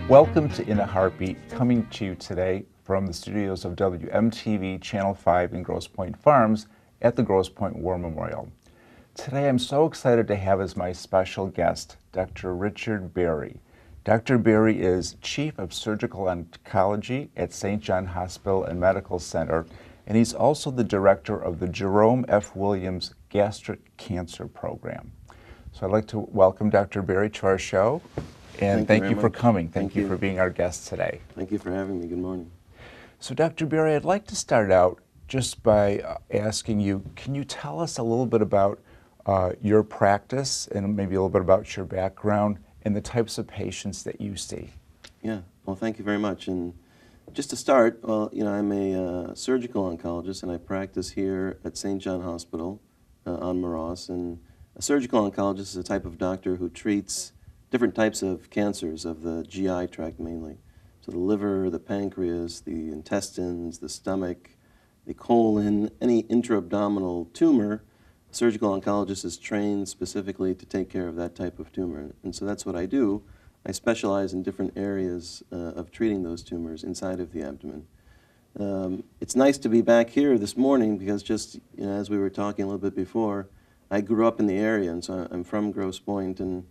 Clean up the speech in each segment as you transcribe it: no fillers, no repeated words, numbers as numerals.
Welcome to In a Heartbeat, coming to you today from the studios of WMTV Channel 5 in Grosse Pointe Farms at the Grosse Pointe War Memorial. Today I'm so excited to have as my special guest, Dr. Richard Berri. Dr. Berri is Chief of Surgical Oncology at St. John Hospital and Medical Center, and he's also the Director of the Jerome F. Williams Gastric Cancer Program. So I'd like to welcome Dr. Berri to our show. And thank you for coming. Thank you for being our guest today. Thank you for having me. Good morning. So Dr. Berri, I'd like to start out just by asking you, can you tell us a little bit about your practice and maybe a little bit about your background and the types of patients that you see? Yeah, well, thank you very much. And just to start, well, I'm a surgical oncologist and I practice here at St. John Hospital on Marosse. And a surgical oncologist is a type of doctor who treats different types of cancers of the GI tract mainly. So the liver, the pancreas, the intestines, the stomach, the colon, any intra-abdominal tumor, a surgical oncologist is trained specifically to take care of that type of tumor. And so that's what I do. I specialize in different areas of treating those tumors inside of the abdomen. It's nice to be back here this morning because just as we were talking a little bit before, I grew up in the area, and so I'm from Grosse Pointe, and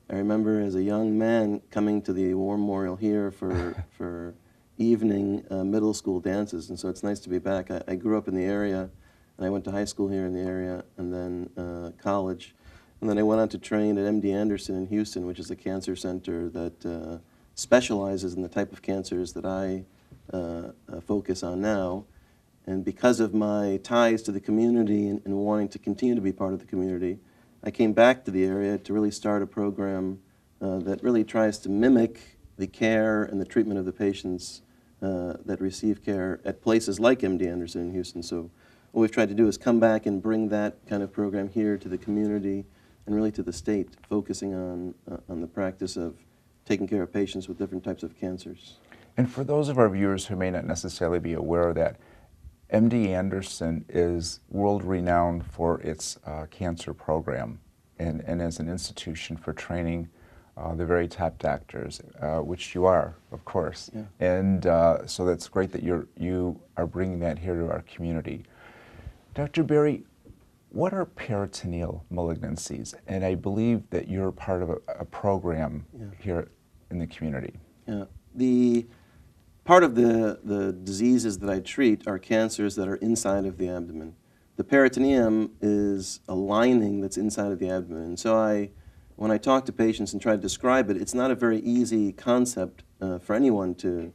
I remember as a young man coming to the War Memorial here for evening middle school dances, and so it's nice to be back. I grew up in the area, and I went to high school here in the area, and then college. And then I went on to train at MD Anderson in Houston, which is a cancer center that specializes in the type of cancers that I focus on now. And because of my ties to the community and wanting to continue to be part of the community, I came back to the area to really start a program that really tries to mimic the care and the treatment of the patients that receive care at places like MD Anderson in Houston. So what we've tried to do is come back and bring that kind of program here to the community and really to the state, focusing on the practice of taking care of patients with different types of cancers. And for those of our viewers who may not necessarily be aware of that, MD Anderson is world-renowned for its cancer program and as an institution for training the very top doctors, which you are, of course. Yeah. And so that's great that you are bringing that here to our community. Dr. Berri, what are peritoneal malignancies? And I believe that you're part of a program here in the community. Yeah. Part of the diseases that I treat are cancers that are inside of the abdomen. The peritoneum is a lining that's inside of the abdomen. And so when I talk to patients and try to describe it, it's not a very easy concept for anyone to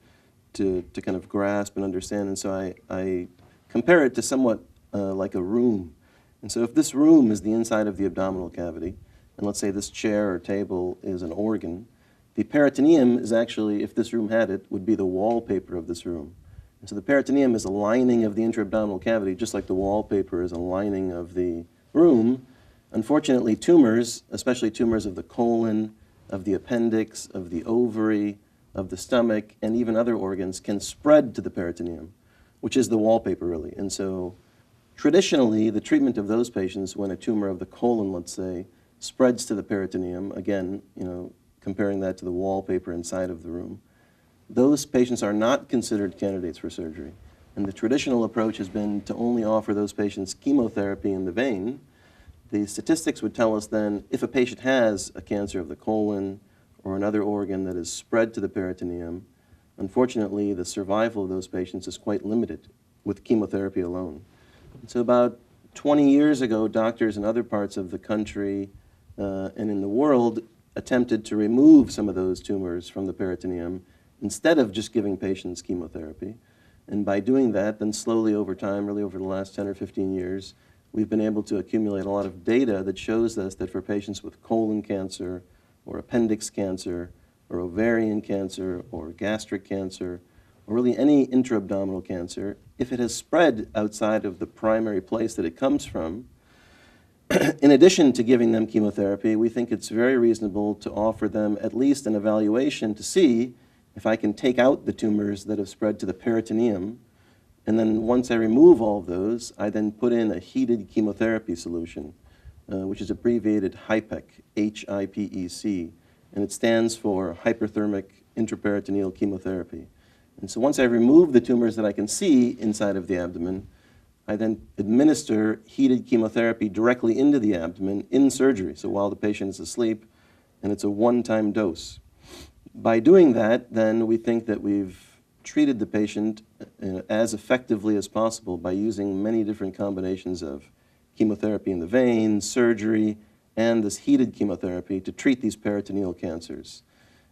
kind of grasp and understand. And so I compare it to somewhat like a room. And so if this room is the inside of the abdominal cavity, and let's say this chair or table is an organ, the peritoneum is actually, if this room had it, would be the wallpaper of this room. And so the peritoneum is a lining of the intra-abdominal cavity, just like the wallpaper is a lining of the room. Unfortunately, tumors, especially tumors of the colon, of the appendix, of the ovary, of the stomach, and even other organs can spread to the peritoneum, which is the wallpaper really. And so traditionally, the treatment of those patients when a tumor of the colon, let's say, spreads to the peritoneum, again, comparing that to the wallpaper inside of the room, those patients are not considered candidates for surgery. And the traditional approach has been to only offer those patients chemotherapy in the vein. The statistics would tell us then if a patient has a cancer of the colon or another organ that is spread to the peritoneum, unfortunately the survival of those patients is quite limited with chemotherapy alone. And so about 20 years ago, doctors in other parts of the country and in the world attempted to remove some of those tumors from the peritoneum instead of just giving patients chemotherapy. And by doing that, then slowly over time, really over the last 10 or 15 years, we've been able to accumulate a lot of data that shows us that for patients with colon cancer or appendix cancer or ovarian cancer or gastric cancer or really any intra-abdominal cancer, if it has spread outside of the primary place that it comes from, in addition to giving them chemotherapy, we think it's very reasonable to offer them at least an evaluation to see if I can take out the tumors that have spread to the peritoneum. And then once I remove all of those, I then put in a heated chemotherapy solution, which is abbreviated HIPEC, H-I-P-E-C. and it stands for hyperthermic intraperitoneal chemotherapy. And so once I remove the tumors that I can see inside of the abdomen, I then administer heated chemotherapy directly into the abdomen in surgery, so while the patient is asleep, and it's a one-time dose. By doing that, then we think that we've treated the patient as effectively as possible by using many different combinations of chemotherapy in the vein, surgery, and this heated chemotherapy to treat these peritoneal cancers.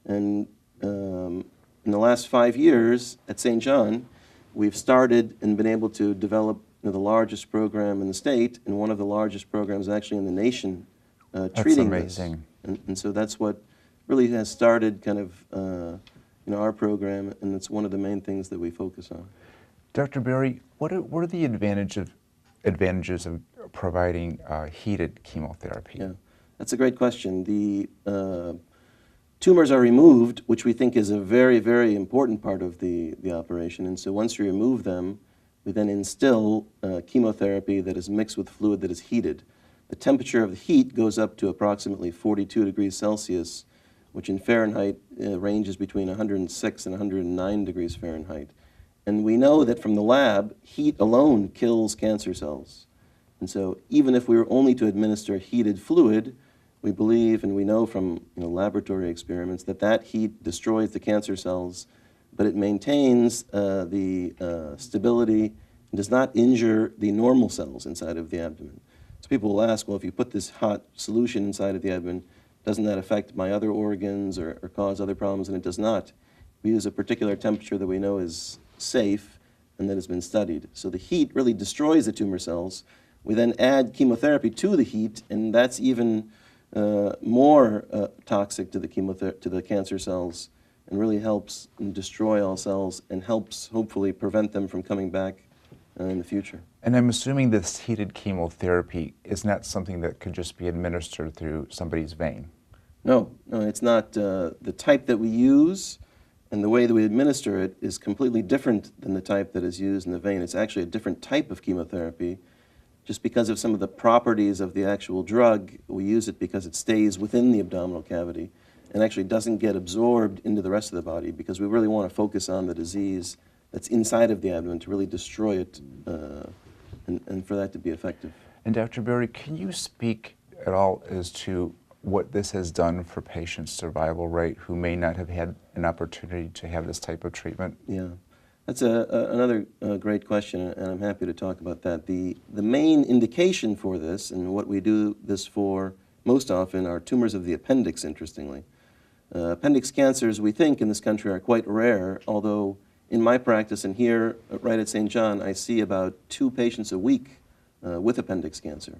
And in the last 5 years at St. John, we've started and been able to develop the largest program in the state and one of the largest programs actually in the nation treating this. That's amazing. And so that's what really has started kind of our program, and it's one of the main things that we focus on. Dr. Berri, what are the advantages of providing heated chemotherapy? Yeah, that's a great question. The tumors are removed, which we think is a very, very important part of the operation. And so once you remove them, we then instill chemotherapy that is mixed with fluid that is heated. The temperature of the heat goes up to approximately 42 degrees Celsius, which in Fahrenheit ranges between 106 and 109 degrees Fahrenheit. And we know that from the lab, heat alone kills cancer cells. And so even if we were only to administer heated fluid, we believe and we know from laboratory experiments that that heat destroys the cancer cells, but it maintains the stability and does not injure the normal cells inside of the abdomen. So people will ask, well, if you put this hot solution inside of the abdomen, doesn't that affect my other organs or cause other problems? And it does not. We use a particular temperature that we know is safe and that has been studied. So the heat really destroys the tumor cells. We then add chemotherapy to the heat, and that's even more toxic to the cancer cells, and really helps destroy all cells and helps hopefully prevent them from coming back in the future. And I'm assuming this heated chemotherapy is not something that could just be administered through somebody's vein. No, it's not. The type that we use and the way that we administer it is completely different than the type that is used in the vein. It's actually a different type of chemotherapy. Just because of some of the properties of the actual drug, we use it because it stays within the abdominal cavity and actually doesn't get absorbed into the rest of the body, because we really want to focus on the disease that's inside of the abdomen to really destroy it and for that to be effective. And Dr. Berri, can you speak at all as to what this has done for patients' survival rate who may not have had an opportunity to have this type of treatment? Yeah, that's another great question, and I'm happy to talk about that. The main indication for this, and what we do this for most often, are tumors of the appendix, interestingly. Appendix cancers, we think, in this country are quite rare, although in my practice and here right at St. John, I see about 2 patients a week with appendix cancer.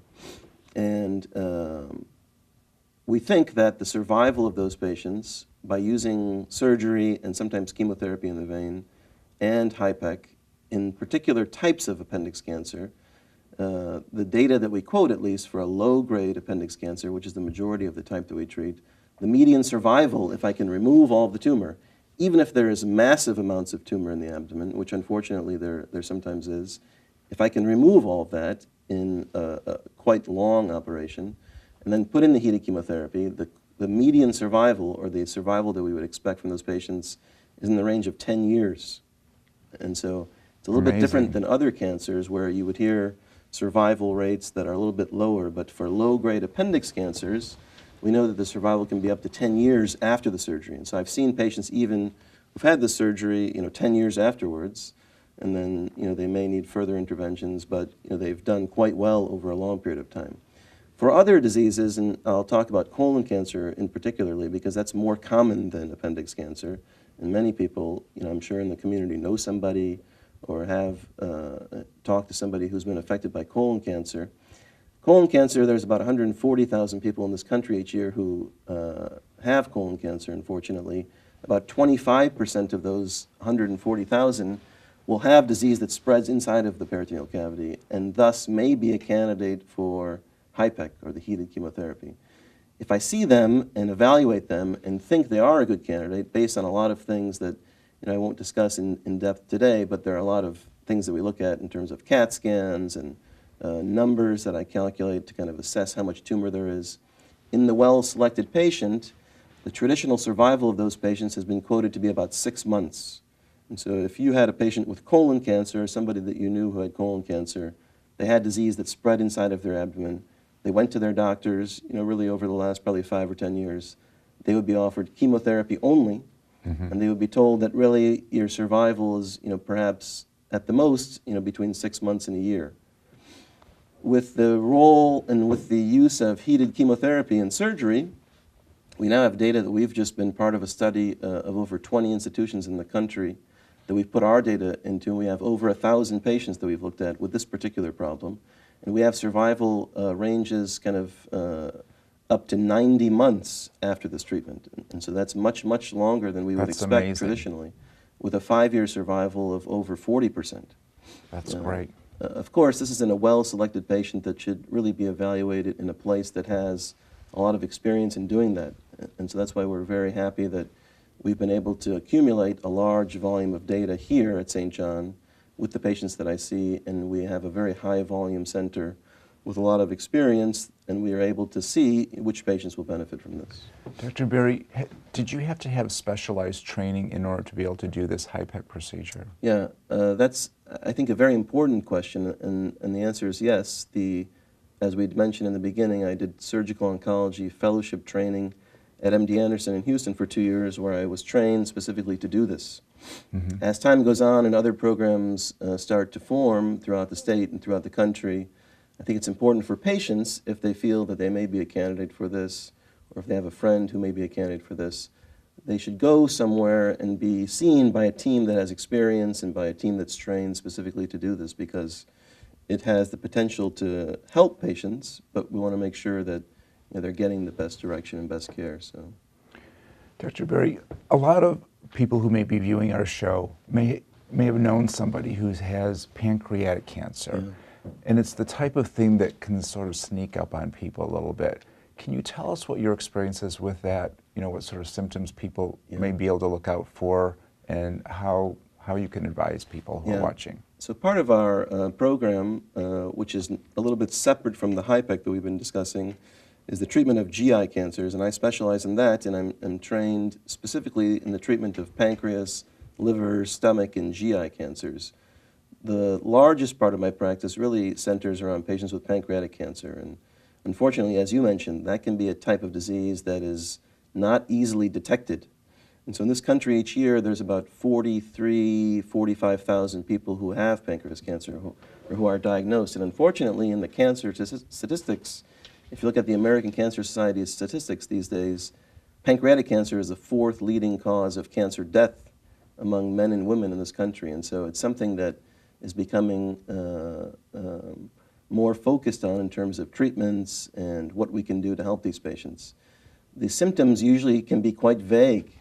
And we think that the survival of those patients, by using surgery and sometimes chemotherapy in the vein and HIPEC, in particular types of appendix cancer, the data that we quote, at least for a low-grade appendix cancer, which is the majority of the type that we treat, the median survival, if I can remove all of the tumor, even if there is massive amounts of tumor in the abdomen, which unfortunately there sometimes is, if I can remove all of that in a quite long operation, and then put in the heated chemotherapy, the median survival, or the survival that we would expect from those patients, is in the range of 10 years. And so it's a little bit different than other cancers where you would hear survival rates that are a little bit lower, but for low-grade appendix cancers, we know that the survival can be up to 10 years after the surgery. And so I've seen patients even who've had the surgery, 10 years afterwards, and then, they may need further interventions, but, they've done quite well over a long period of time. For other diseases, and I'll talk about colon cancer in particularly, because that's more common than appendix cancer, and many people, I'm sure in the community know somebody or have talked to somebody who's been affected by colon cancer. Colon cancer, there's about 140,000 people in this country each year who have colon cancer, unfortunately. About 25% of those 140,000 will have disease that spreads inside of the peritoneal cavity, and thus may be a candidate for HIPEC, or the heated chemotherapy. If I see them and evaluate them and think they are a good candidate based on a lot of things that I won't discuss in depth today, but there are a lot of things that we look at in terms of CAT scans and numbers that I calculate to kind of assess how much tumor there is. In the well-selected patient, the traditional survival of those patients has been quoted to be about 6 months. And so if you had a patient with colon cancer, or somebody that you knew who had colon cancer, they had disease that spread inside of their abdomen, they went to their doctors, really over the last probably 5 or 10 years, they would be offered chemotherapy only, and they would be told that really your survival is, perhaps at the most, between 6 months and a year. With the role and with the use of heated chemotherapy in surgery, we now have data that we've just been part of a study of over 20 institutions in the country that we've put our data into. We have over 1,000 patients that we've looked at with this particular problem. And we have survival ranges kind of up to 90 months after this treatment. And so that's much, much longer than we would expect amazing. traditionally, with a 5-year survival of over 40%. That's great. Of course, this is in a well-selected patient that should really be evaluated in a place that has a lot of experience in doing that. And so that's why we're very happy that we've been able to accumulate a large volume of data here at St. John with the patients that I see, and we have a very high volume center with a lot of experience, and we are able to see which patients will benefit from this. Dr. Berri, did you have to have specialized training in order to be able to do this HIPEC procedure? Yeah, that's, I think, a very important question, and the answer is yes. As we'd mentioned in the beginning, I did surgical oncology fellowship training at MD Anderson in Houston for 2 years, where I was trained specifically to do this. As time goes on and other programs start to form throughout the state and throughout the country, I think it's important for patients, if they feel that they may be a candidate for this, or if they have a friend who may be a candidate for this, they should go somewhere and be seen by a team that has experience and by a team that's trained specifically to do this, because it has the potential to help patients, but we want to make sure that they're getting the best direction and best care. So, Dr. Berri, a lot of people who may be viewing our show may have known somebody who has pancreatic cancer. Yeah. And it's the type of thing that can sort of sneak up on people a little bit. Can you tell us what your experience is with that? What sort of symptoms people may be able to look out for, and how you can advise people who are watching? So part of our program, which is a little bit separate from the HIPEC that we've been discussing, is the treatment of GI cancers, and I specialize in that, and I'm trained specifically in the treatment of pancreas, liver, stomach, and GI cancers. The largest part of my practice really centers around patients with pancreatic cancer, and unfortunately, as you mentioned, that can be a type of disease that is not easily detected. And so in this country each year, there's about 45,000 people who have pancreas cancer or who are diagnosed. And unfortunately, in the cancer statistics, if you look at the American Cancer Society's statistics these days, pancreatic cancer is the 4th leading cause of cancer death among men and women in this country. And so it's something that is becoming more focused on in terms of treatments and what we can do to help these patients. The symptoms usually can be quite vague,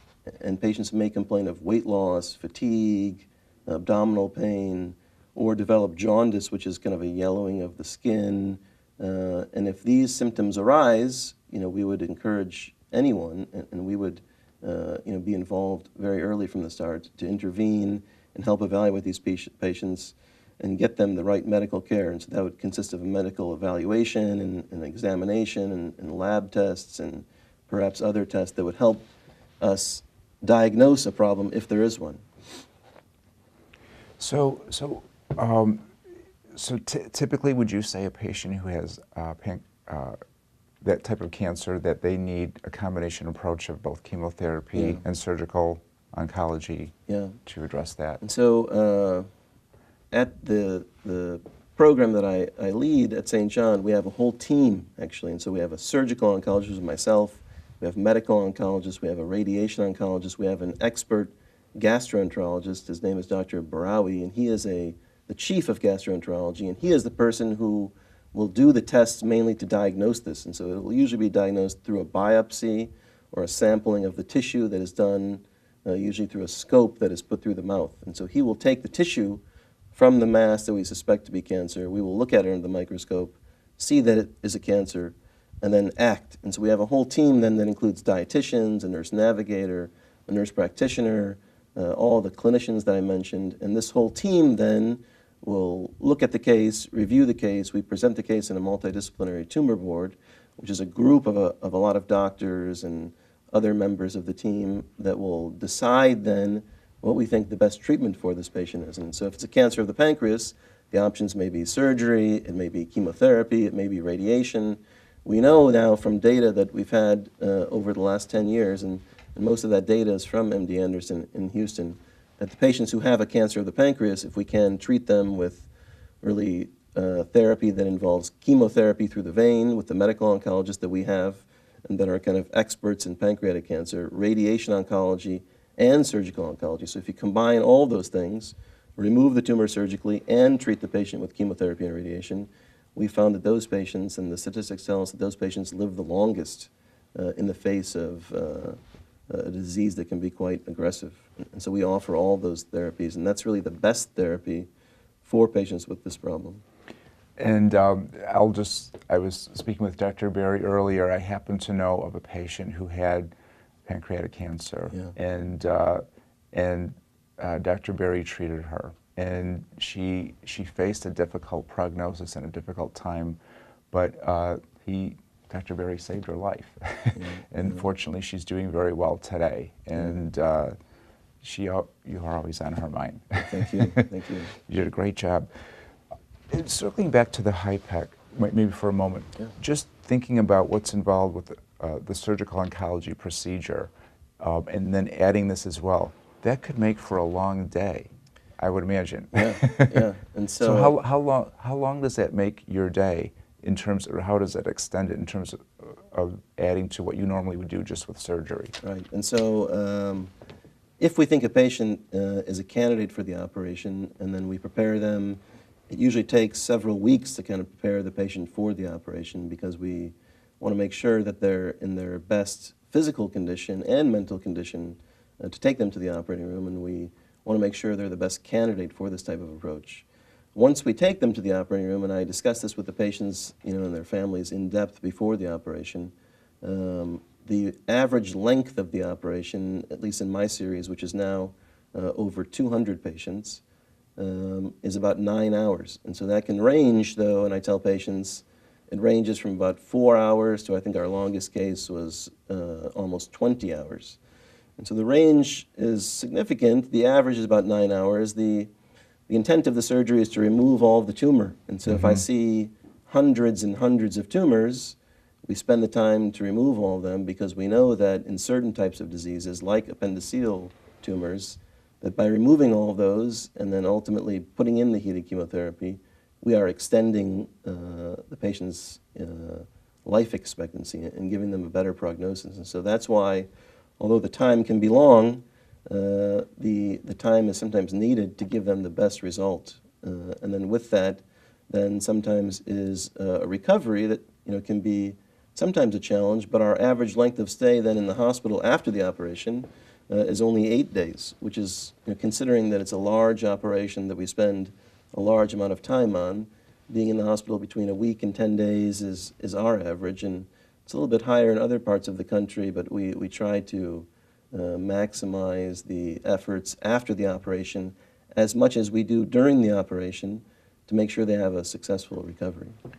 and patients may complain of weight loss, fatigue, abdominal pain, or develop jaundice, which is kind of a yellowing of the skin. And if these symptoms arise, we would encourage anyone, and we would be involved very early from the start to intervene and help evaluate these patients and get them the right medical care. And so that would consist of a medical evaluation and examination and lab tests and perhaps other tests that would help us diagnose a problem if there is one. So typically, would you say a patient who has that type of cancer, that they need a combination approach of both chemotherapy and surgical oncology to address that? And so at the program that I lead at St. John, we have a whole team, actually. And so we have a surgical oncologist with myself, we have medical oncologists, we have a radiation oncologist, we have an expert gastroenterologist. His name is Dr. Berri, and he is the chief of gastroenterology, and he is the person who will do the tests mainly to diagnose this. And so it will usually be diagnosed through a biopsy or a sampling of the tissue that is done usually through a scope that is put through the mouth. And so he will take the tissue from the mass that we suspect to be cancer. We will look at it under the microscope, see that it is a cancer, and then act. And so we have a whole team then that includes dietitians, a nurse navigator, a nurse practitioner, all the clinicians that I mentioned. And this whole team then will look at the case, review the case. We present the case in a multidisciplinary tumor board, which is a group of a lot of doctors and other members of the team that will decide then what we think the best treatment for this patient is. And so if it's a cancer of the pancreas, the options may be surgery, it may be chemotherapy, it may be radiation. We know now from data that we've had over the last 10 years, and most of that data is from MD Anderson in Houston, that the patients who have a cancer of the pancreas, if we can treat them with really therapy that involves chemotherapy through the vein with the medical oncologists that we have and that are kind of experts in pancreatic cancer, radiation oncology, and surgical oncology. So if you combine all those things, remove the tumor surgically and treat the patient with chemotherapy and radiation, we found that those patients, and the statistics tell us that those patients live the longest in the face of a disease that can be quite aggressive. And so we offer all those therapies, and that's really the best therapy for patients with this problem. And I was speaking with Dr. Berri earlier. I happen to know of a patient who had pancreatic cancer, Yeah. and Dr. Berri treated her, and she faced a difficult prognosis and a difficult time, but Dr. Berri saved her life, and fortunately she's doing very well today, and you are always on her mind. Thank you, thank you. You did a great job. Circling back to the HIPEC, maybe for a moment, just thinking about what's involved with the surgical oncology procedure, and then adding this as well, that could make for a long day, I would imagine. Yeah. And so how long does that make your day in terms of, or how does that extend it in terms of adding to what you normally would do just with surgery? Right. And so if we think a patient is a candidate for the operation and then we prepare them, it usually takes several weeks to kind of prepare the patient for the operation because we want to make sure that they're in their best physical condition and mental condition to take them to the operating room, and we want to make sure they're the best candidate for this type of approach. Once we take them to the operating room, and I discuss this with the patients, and their families in depth before the operation, the average length of the operation, at least in my series, which is now over 200 patients, is about 9 hours. And so that can range, though, and I tell patients, it ranges from about 4 hours to, I think our longest case was almost 20 hours. And so the range is significant. The average is about 9 hours. The intent of the surgery is to remove all of the tumor. And so if I see hundreds and hundreds of tumors, we spend the time to remove all of them because we know that in certain types of diseases, like appendiceal tumors, that by removing all of those and then ultimately putting in the heated chemotherapy, we are extending the patient's life expectancy and giving them a better prognosis. And so that's why, although the time can be long, the time is sometimes needed to give them the best result. And then with that, then sometimes is a recovery that can be sometimes a challenge, but our average length of stay then in the hospital after the operation is only 8 days, which is, considering that it's a large operation that we spend a large amount of time on, being in the hospital between a week and 10 days is our average, and it's a little bit higher in other parts of the country, but we try to maximize the efforts after the operation as much as we do during the operation to make sure they have a successful recovery. I'm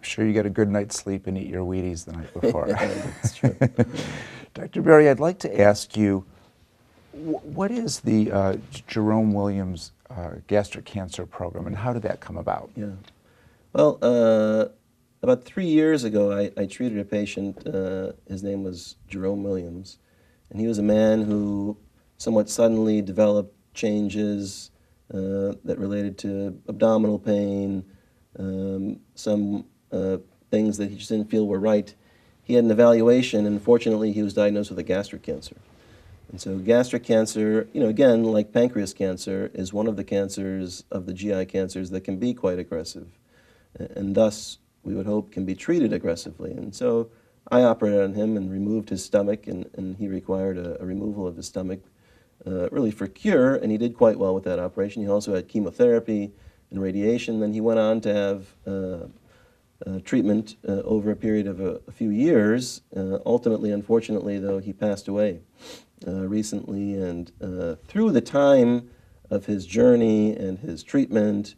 sure you get a good night's sleep and eat your Wheaties the night before. Yeah, that's true. Dr. Berri, I'd like to ask you, what is the Jerome Williams gastric cancer program, and how did that come about? Yeah. Well, about 3 years ago, I treated a patient. His name was Jerome Williams, and he was a man who somewhat suddenly developed changes that related to abdominal pain, some things that he just didn't feel were right. He had an evaluation, and fortunately, he was diagnosed with a gastric cancer. And so gastric cancer, again, like pancreas cancer, is one of the cancers of the GI cancers that can be quite aggressive, and thus, we would hope, can be treated aggressively. And so I operated on him and removed his stomach, and he required a removal of his stomach really for cure, and he did quite well with that operation. He also had chemotherapy and radiation. Then he went on to have treatment over a period of a few years. Ultimately, unfortunately, though, he passed away recently, and through the time of his journey and his treatment,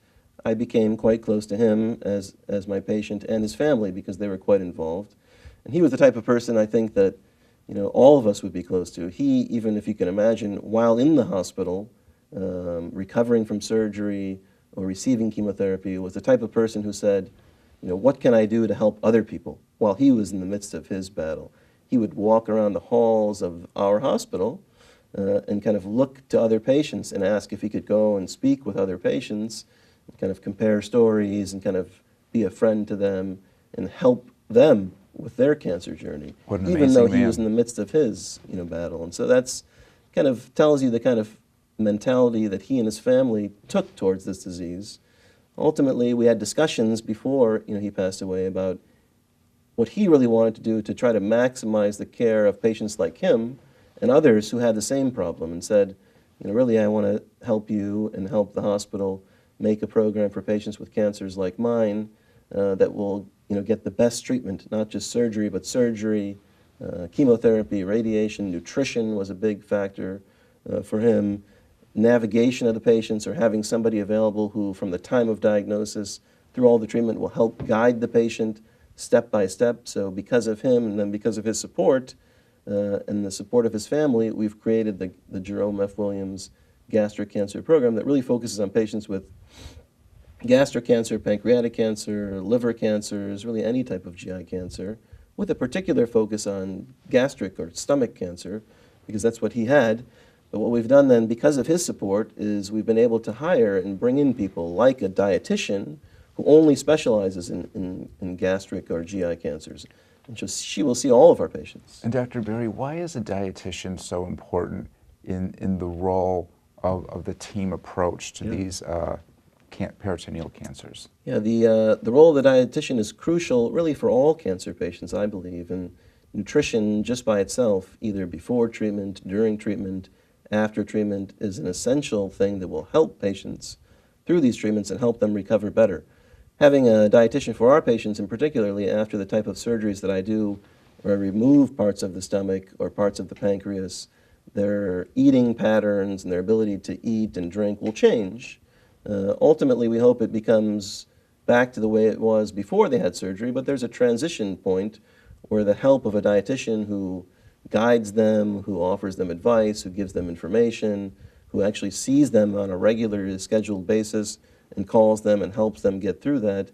I became quite close to him as my patient and his family because they were quite involved. And he was the type of person, I think, that all of us would be close to. He, even if you can imagine, while in the hospital, recovering from surgery or receiving chemotherapy, was the type of person who said, what can I do to help other people while he was in the midst of his battle? He would walk around the halls of our hospital and kind of look to other patients and ask if he could go and speak with other patients, and kind of compare stories and kind of be a friend to them and help them with their cancer journey, What an even though amazing he was man. in the midst of his battle. And so that's kind of tells you the kind of mentality that he and his family took towards this disease. Ultimately, we had discussions before he passed away about what he really wanted to do to try to maximize the care of patients like him and others who had the same problem, and said, really, I want to help you and help the hospital make a program for patients with cancers like mine that will get the best treatment, not just surgery, but surgery, chemotherapy, radiation, nutrition was a big factor for him, navigation of the patients, or having somebody available who, from the time of diagnosis through all the treatment, will help guide the patient step by step. So because of him, and then because of his support and the support of his family, we've created the Jerome F. Williams gastric cancer program that really focuses on patients with gastric cancer, pancreatic cancer, liver cancers, really any type of GI cancer, with a particular focus on gastric or stomach cancer, because that's what he had. But what we've done then, because of his support, is we've been able to hire and bring in people like a dietitian who only specializes in gastric or GI cancers. And she will see all of our patients. And Dr. Berri, why is a dietitian so important in the role of the team approach to these peritoneal cancers? Yeah, the role of the dietitian is crucial really for all cancer patients, I believe. And nutrition just by itself, either before treatment, during treatment, after treatment, is an essential thing that will help patients through these treatments and help them recover better. Having a dietitian for our patients, and particularly after the type of surgeries that I do, where I remove parts of the stomach or parts of the pancreas, their eating patterns and their ability to eat and drink will change. Ultimately, we hope it becomes back to the way it was before they had surgery, but there's a transition point where the help of a dietitian who guides them, who offers them advice, who gives them information, who actually sees them on a regular scheduled basis and calls them and helps them get through that,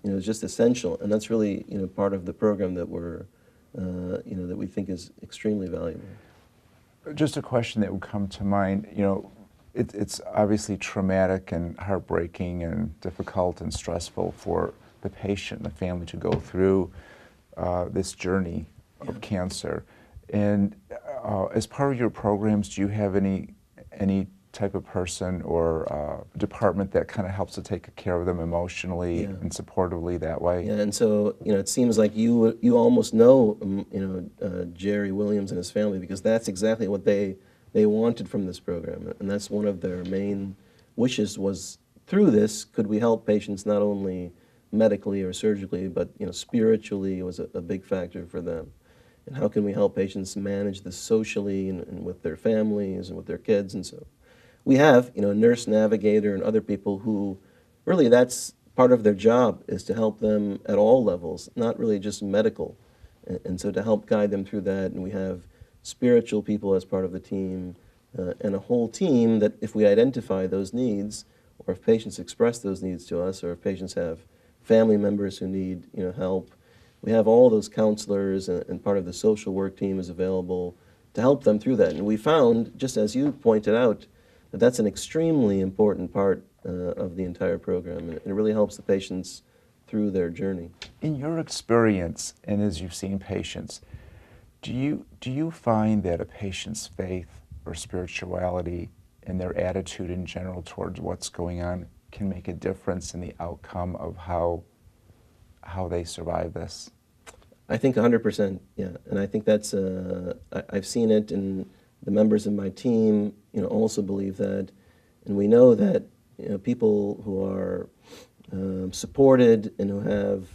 is just essential. And that's really, part of the program that we're, that we think is extremely valuable. Just a question that would come to mind, it's obviously traumatic and heartbreaking and difficult and stressful for the patient and the family to go through this journey of cancer. And as part of your programs, do you have any type of person or department that kind of helps to take care of them emotionally and supportively that way? Yeah, and so it seems like you almost know Jerry Williams and his family, because that's exactly what they wanted from this program, and that's one of their main wishes was, through this, could we help patients not only medically or surgically, but spiritually was a big factor for them. And how can we help patients manage this socially and with their families and with their kids? And so we have a nurse navigator and other people who really, that's part of their job, is to help them at all levels, not really just medical. And so to help guide them through that, and we have spiritual people as part of the team, and a whole team that if we identify those needs, or if patients express those needs to us, or if patients have family members who need help, we have all those counselors, and part of the social work team is available to help them through that. And we found, just as you pointed out, that that's an extremely important part of the entire program, and it really helps the patients through their journey. In your experience, and as you've seen patients, do you find that a patient's faith or spirituality and their attitude in general towards what's going on can make a difference in the outcome of how they survive this? I think 100%, yeah. And I think that's, I've seen it, and the members of my team, also believe that. And we know that, people who are supported and who have,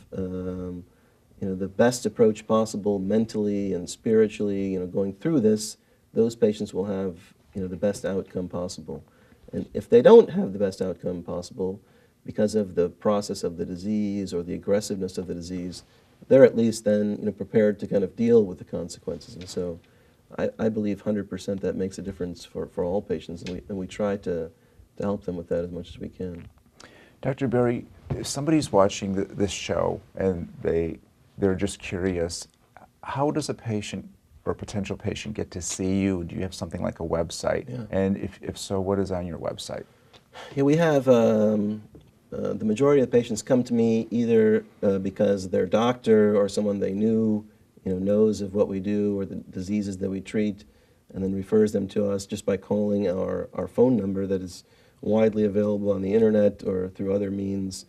the best approach possible mentally and spiritually, going through this, those patients will have, the best outcome possible. And if they don't have the best outcome possible because of the process of the disease or the aggressiveness of the disease, they're at least then prepared to kind of deal with the consequences. And so I believe 100% that makes a difference for all patients, and we try to help them with that as much as we can. Dr. Berri, if somebody's watching this show and they're just curious, how does a patient or potential patient get to see you? Do you have something like a website? Yeah. And if so, what is on your website? Yeah, we have the majority of the patients come to me either because their doctor or someone they knew knows of what we do or the diseases that we treat, and then refers them to us just by calling our phone number that is widely available on the internet or through other means.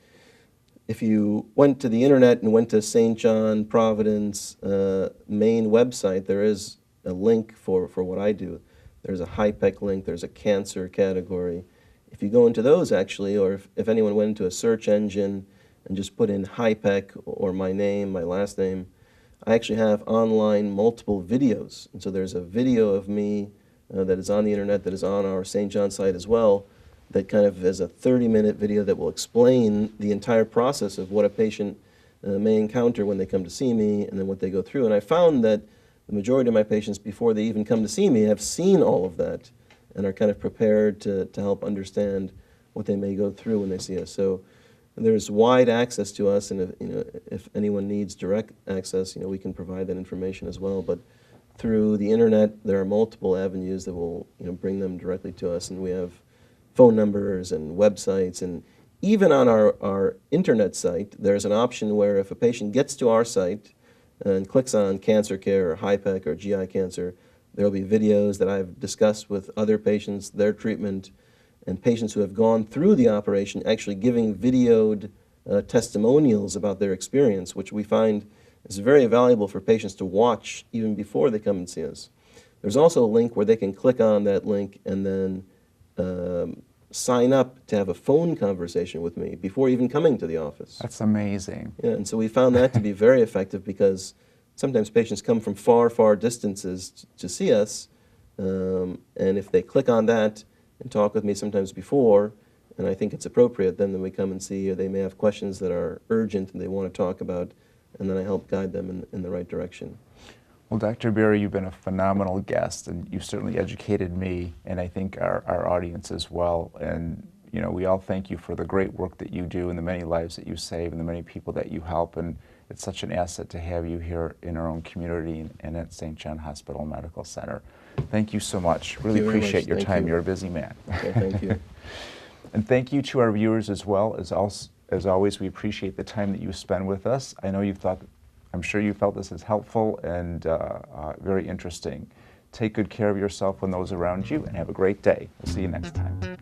If you went to the internet and went to St. John Providence main website, there is a link for what I do. There's a HIPEC link, there's a cancer category. If you go into those actually, or if anyone went into a search engine and just put in HIPEC or my name, my last name, I actually have online multiple videos. And so there's a video of me that is on the internet, that is on our St. John site as well, that kind of is a 30-minute video that will explain the entire process of what a patient may encounter when they come to see me and then what they go through. And I found that the majority of my patients, before they even come to see me, have seen all of that and are kind of prepared to help understand what they may go through when they see us. So there's wide access to us, and if anyone needs direct access, we can provide that information as well. But through the internet, there are multiple avenues that will bring them directly to us, and we have phone numbers and websites, and even on our internet site, there's an option where if a patient gets to our site and clicks on cancer care or HIPEC or GI cancer, there will be videos that I've discussed with other patients, their treatment, and patients who have gone through the operation actually giving videoed testimonials about their experience, which we find is very valuable for patients to watch even before they come and see us. There's also a link where they can click on that link and then sign up to have a phone conversation with me before even coming to the office. That's amazing. Yeah, and so we found that to be very effective because sometimes patients come from far, far distances to see us, and if they click on that and talk with me sometimes before, and I think it's appropriate, then we come and see, or they may have questions that are urgent and they want to talk about, and then I help guide them in the right direction. Well, Dr. Berri, you've been a phenomenal guest, and you've certainly educated me, and I think our audience as well. And we all thank you for the great work that you do and the many lives that you save and the many people that you help. And it's such an asset to have you here in our own community and at St. John Hospital Medical Center. Thank you so much. Really appreciate your time. You're a busy man. Okay, thank you. And thank you to our viewers as well. As always, we appreciate the time that you spend with us. I'm sure you felt this is helpful and very interesting. Take good care of yourself and those around you, and have a great day. We'll see you next time.